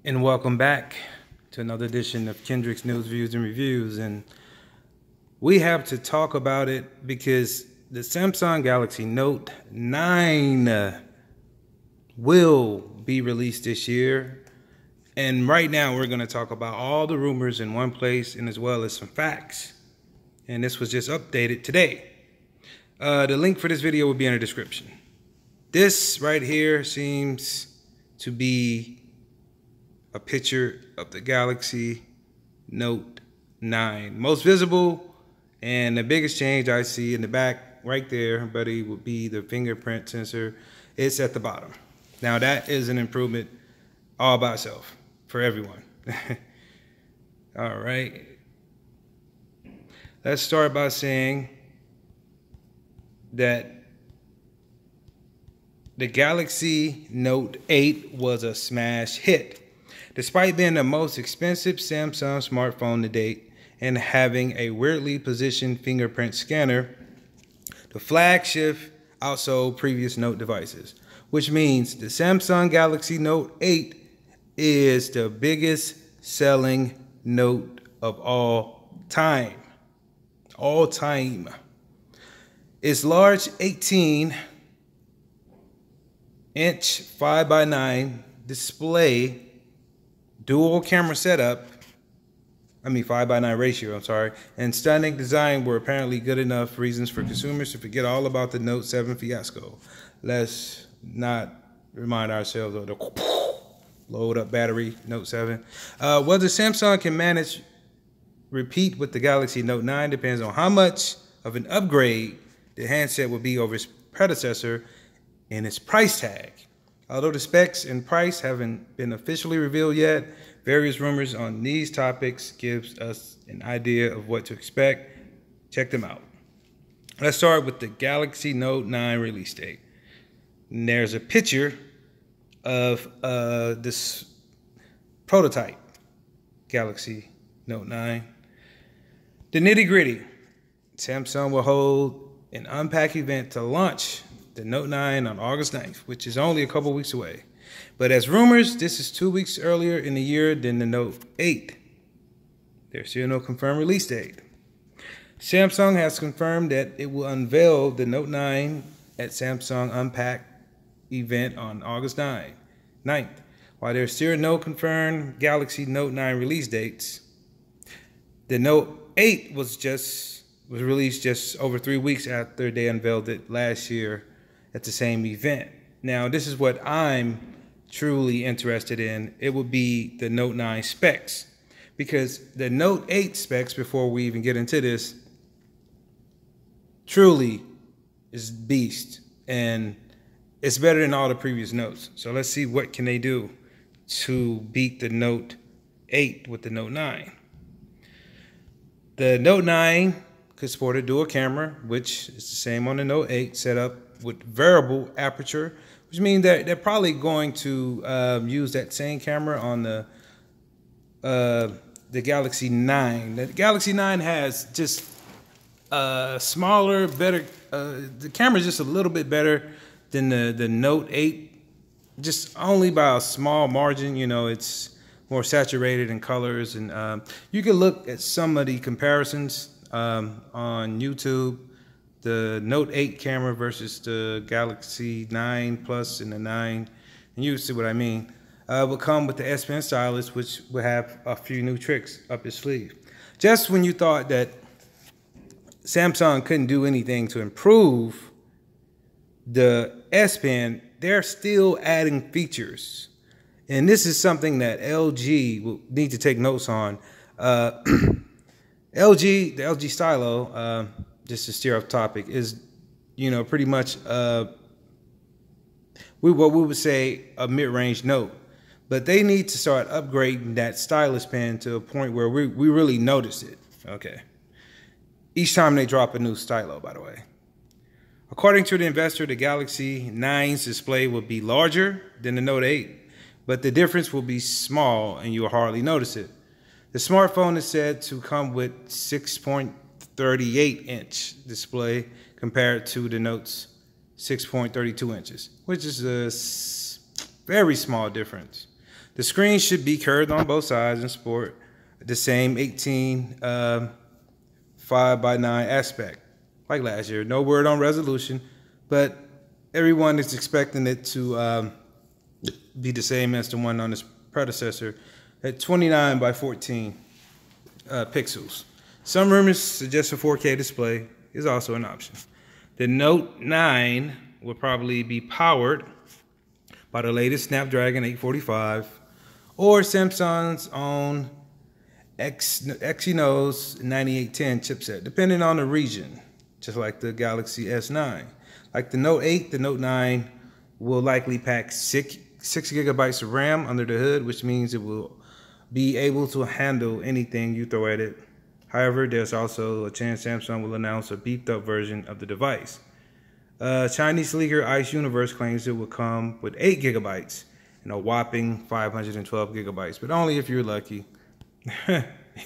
And welcome back to another edition of Kendrick's News, Views, and Reviews. And we have to talk about it because the Samsung Galaxy Note 9 will be released this year. And right now we're going to talk about all the rumors in one place and as well as some facts. And this was just updated today. The link for this video will be in the description. This right here seems to be a picture of the Galaxy Note 9. Most visible and the biggest change I see in the back right there, buddy, would be the fingerprint sensor. It's at the bottom. Now that is an improvement all by itself for everyone. All right. Let's start by saying that the Galaxy Note 8 was a smash hit. Despite being the most expensive Samsung smartphone to date and having a weirdly positioned fingerprint scanner, the flagship outsold previous Note devices, which means the Samsung Galaxy Note 8 is the biggest selling Note of all time. All time. Its large 18-inch 5:9 display, dual camera setup, 5:9 ratio, and stunning design were apparently good enough reasons for consumers to forget all about the Note 7 fiasco. Let's not remind ourselves of the load up battery Note 7. Whether Samsung can manage repeat with the Galaxy Note 9 depends on how much of an upgrade the handset will be over its predecessor and its price tag. Although the specs and price haven't been officially revealed yet, various rumors on these topics gives us an idea of what to expect. Check them out. Let's start with the Galaxy Note 9 release date. And there's a picture of this prototype Galaxy Note 9. The nitty gritty. Samsung will hold an unpack event to launch the Note 9 on August 9th, which is only a couple weeks away. But as rumors, this is 2 weeks earlier in the year than the Note 8. There's still no confirmed release date. Samsung has confirmed that it will unveil the Note 9 at Samsung Unpack event on August 9th. While there's still no confirmed Galaxy Note 9 release dates, the Note 8 was released just over 3 weeks after they unveiled it last year at the same event. Now, this is what I'm truly interested in. It would be the Note 9 specs, because the Note 8 specs, before we even get into this, truly is beast, and it's better than all the previous Notes. So let's see what can they do to beat the Note 8 with the Note 9. The Note 9 could sport a dual camera, which is the same on the Note 8, set up with variable aperture, which means that they're probably going to use that same camera on the Galaxy 9. The Galaxy 9 has just smaller, better. The camera is just a little bit better than the Note 8, just only by a small margin. You know, it's more saturated in colors, and you can look at some of the comparisons on YouTube. The Note 8 camera versus the Galaxy 9 Plus and the 9, and you see what I mean. Will come with the S Pen stylus, which will have a few new tricks up its sleeve. Just when you thought that Samsung couldn't do anything to improve the S Pen, they're still adding features. And this is something that LG will need to take notes on. The LG Stylo, just to steer off topic, is, pretty much what we would say a mid-range Note. But they need to start upgrading that stylus pen to a point where we really notice it. Okay. Each time they drop a new stylo, by the way. According to the investor, the Galaxy 9's display will be larger than the Note 8, but the difference will be small and you'll hardly notice it. The smartphone is said to come with 6.38-inch display compared to the Note's 6.32 inches, which is a very small difference. The screen should be curved on both sides and support the same 18 5:9 aspect like last year. No word on resolution, but everyone is expecting it to be the same as the one on its predecessor at 29:14 pixels. Some rumors suggest a 4K display is also an option. The Note 9 will probably be powered by the latest Snapdragon 845 or Samsung's own Exynos 9810 chipset, depending on the region, just like the Galaxy S9. Like the Note 8, the Note 9 will likely pack 6 gigabytes of RAM under the hood, which means it will be able to handle anything you throw at it. However, there's also a chance Samsung will announce a beefed up version of the device. Chinese leaker Ice Universe claims it will come with 8 gigabytes and a whopping 512 gigabytes, but only if you're lucky.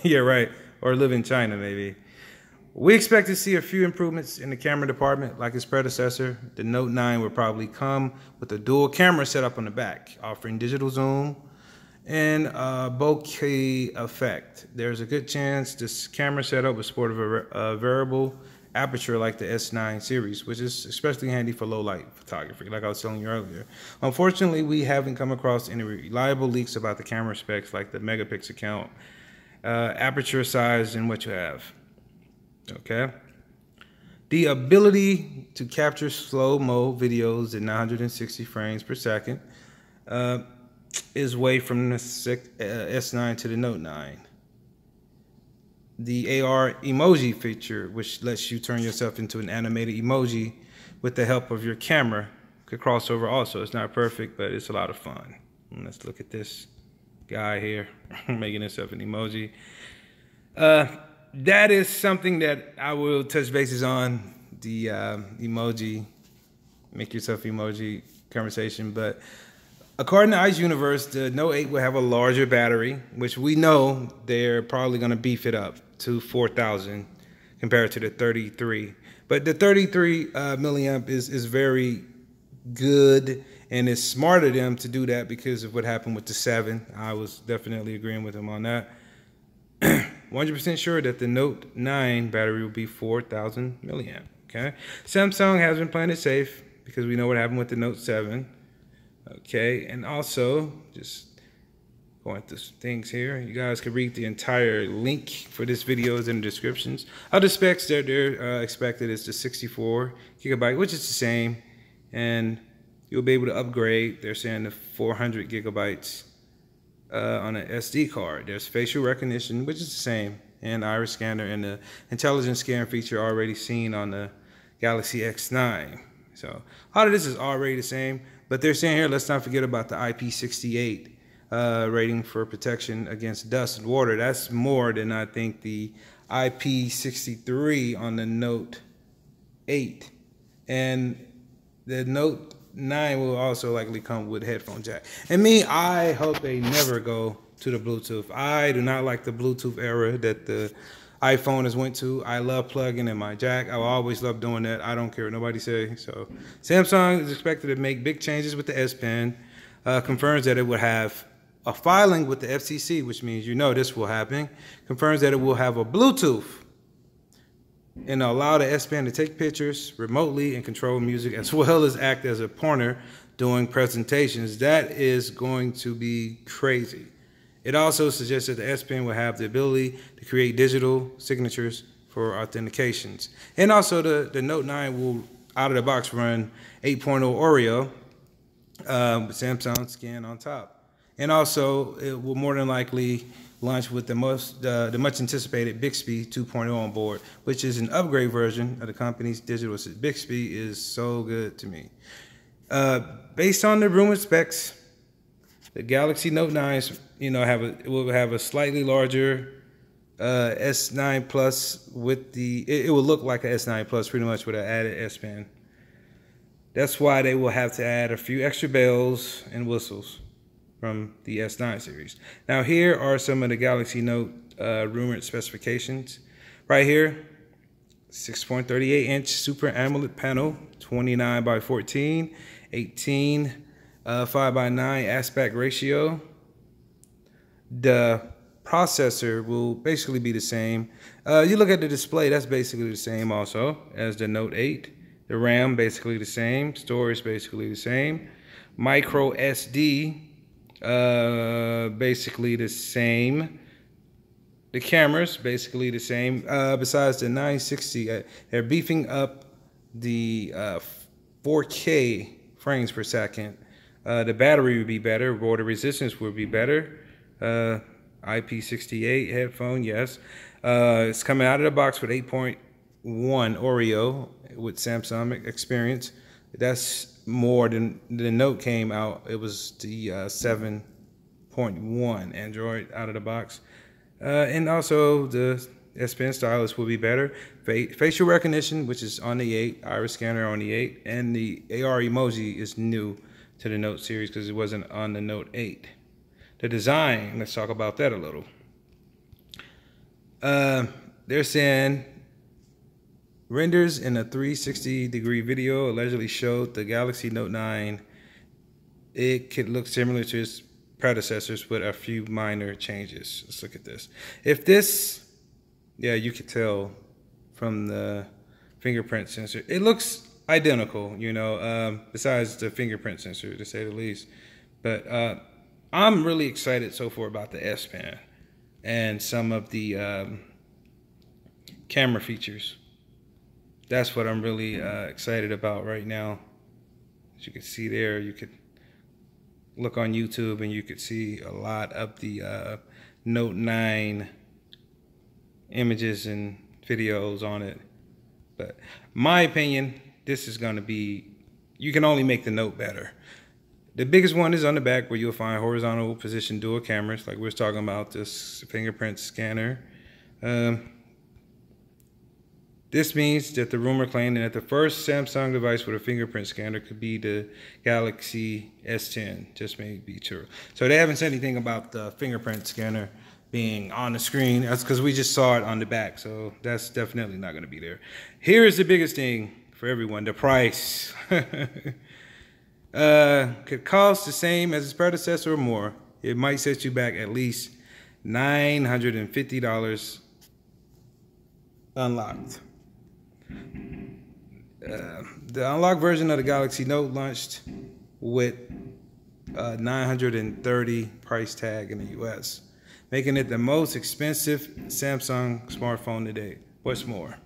Yeah, right. Or live in China, maybe. We expect to see a few improvements in the camera department like its predecessor. The Note 9 will probably come with a dual camera setup on the back, offering digital zoom and bokeh effect. There's a good chance this camera setup will support a variable aperture like the S9 series, which is especially handy for low light photography, like I was telling you earlier. Unfortunately, we haven't come across any reliable leaks about the camera specs like the megapixel count, aperture size, and what you have. Okay. The ability to capture slow-mo videos at 960 frames per second is away from the S9 to the Note 9. The AR emoji feature, which lets you turn yourself into an animated emoji with the help of your camera, could cross over also. It's not perfect, but it's a lot of fun. And let's look at this guy here making himself an emoji. That is something that I will touch bases on, the emoji, make yourself emoji conversation. But according to Ice Universe, the Note 8 will have a larger battery, which we know they're probably going to beef it up to 4,000 compared to the 33. But the 33 milliamp is very good, and it's smart of them to do that because of what happened with the 7. I was definitely agreeing with him on that. 100% sure that the Note 9 battery will be 4,000 milliamp. Okay, Samsung has been playing it safe because we know what happened with the Note 7. Okay, and also just going through some things here. You guys can read the entire link for this video is in the descriptions. Other specs that they're expected is the 64 gigabyte, which is the same, and you'll be able to upgrade. They're saying the 400 gigabytes on an SD card. There's facial recognition, which is the same, and iris scanner, and the intelligent scan feature already seen on the Galaxy S9. So all of this is already the same, but they're saying here, let's not forget about the IP68 rating for protection against dust and water. That's more than I think the IP63 on the Note 8. And the Note 9 will also likely come with headphone jack. And me, I hope they never go to the Bluetooth. I do not like the Bluetooth era that the iPhone has went to. I love plugging in my jack. I will always love doing that. I don't care what nobody say. So Samsung is expected to make big changes with the S Pen. Confirms that it will have a filing with the FCC, which means you know this will happen. Confirms that it will have a Bluetooth and allow the S Pen to take pictures remotely and control music, as well as act as a pointer during presentations. That is going to be crazy. It also suggests that the S Pen will have the ability to create digital signatures for authentications. And also the Note 9 will, out of the box, run 8.0 Oreo with Samsung Scan on top. And also, it will more than likely launch with the much anticipated Bixby 2.0 on board, which is an upgrade version of the company's digital assistant. Bixby is so good to me. Based on the rumored specs, the Galaxy Note 9s, will have a slightly larger S9 Plus with it will look like an S9 Plus pretty much with an added S Pen. That's why they will have to add a few extra bells and whistles from the S9 series. Now here are some of the Galaxy Note rumored specifications. Right here, 6.38 inch Super AMOLED panel, 29:14, 18 5:9 aspect ratio, The processor will basically be the same. You look at the display, that's basically the same also as the Note 8. The RAM basically the same. Storage basically the same. Micro SD basically the same. The cameras basically the same. Besides the 960, they're beefing up the 4K frames per second. The battery would be better. Water resistance would be better. IP68 headphone, yes. It's coming out of the box with 8.1 Oreo with Samsung Experience. That's more than the Note came out. It was the 7.1 Android out of the box. And also the S Pen stylus will be better. Facial recognition, which is on the 8, iris scanner on the 8, and the AR emoji is new to the Note series because it wasn't on the Note 8. The design, let's talk about that a little. They're saying renders in a 360-degree video allegedly showed the Galaxy Note 9. It could look similar to its predecessors with a few minor changes. Let's look at this. If this, yeah, you could tell from the fingerprint sensor. It looks identical, you know, besides the fingerprint sensor, to say the least. But I'm really excited so far about the S Pen and some of the camera features. That's what I'm really excited about right now. As you can see there, you could look on YouTube and you could see a lot of the Note 9 images and videos on it. But my opinion, this is going to be, you can only make the Note better. The biggest one is on the back, where you'll find horizontal position dual cameras, like we was talking about, this fingerprint scanner. This means that the rumor claiming that the first Samsung device with a fingerprint scanner could be the Galaxy S10 just may be true. So they haven't said anything about the fingerprint scanner being on the screen. That's because we just saw it on the back, so that's definitely not going to be there. Here's the biggest thing for everyone: the price. Could cost the same as its predecessor or more. It might set you back at least $950 unlocked. The unlocked version of the Galaxy Note launched with a $930 price tag in the US, making it the most expensive Samsung smartphone today. What's more,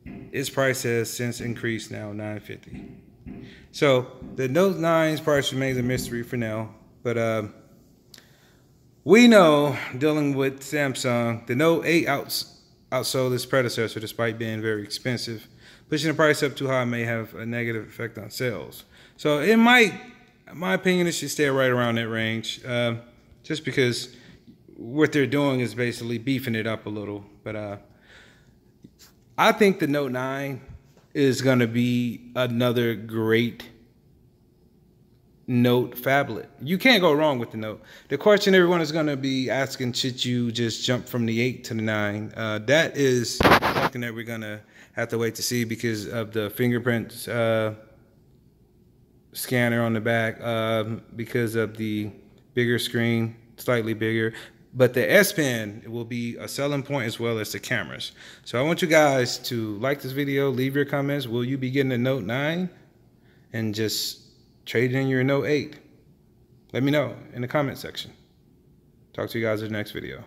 its price has since increased, now $950. So the Note 9's price remains a mystery for now, but we know, dealing with Samsung, the Note 8 outsold its predecessor despite being very expensive. Pushing the price up too high may have a negative effect on sales. So it might, in my opinion, it should stay right around that range, just because what they're doing is basically beefing it up a little. But I think the Note 9 is going to be another great Note phablet. You can't go wrong with the Note. The question everyone is going to be asking, should you just jump from the 8 to the 9? That is something that we're going to have to wait to see because of the fingerprint scanner on the back, because of the bigger screen, slightly bigger. But the S Pen will be a selling point as well as the cameras. So I want you guys to like this video, leave your comments. Will you be getting a Note 9 and just trade in your Note 8? Let me know in the comment section. Talk to you guys in the next video.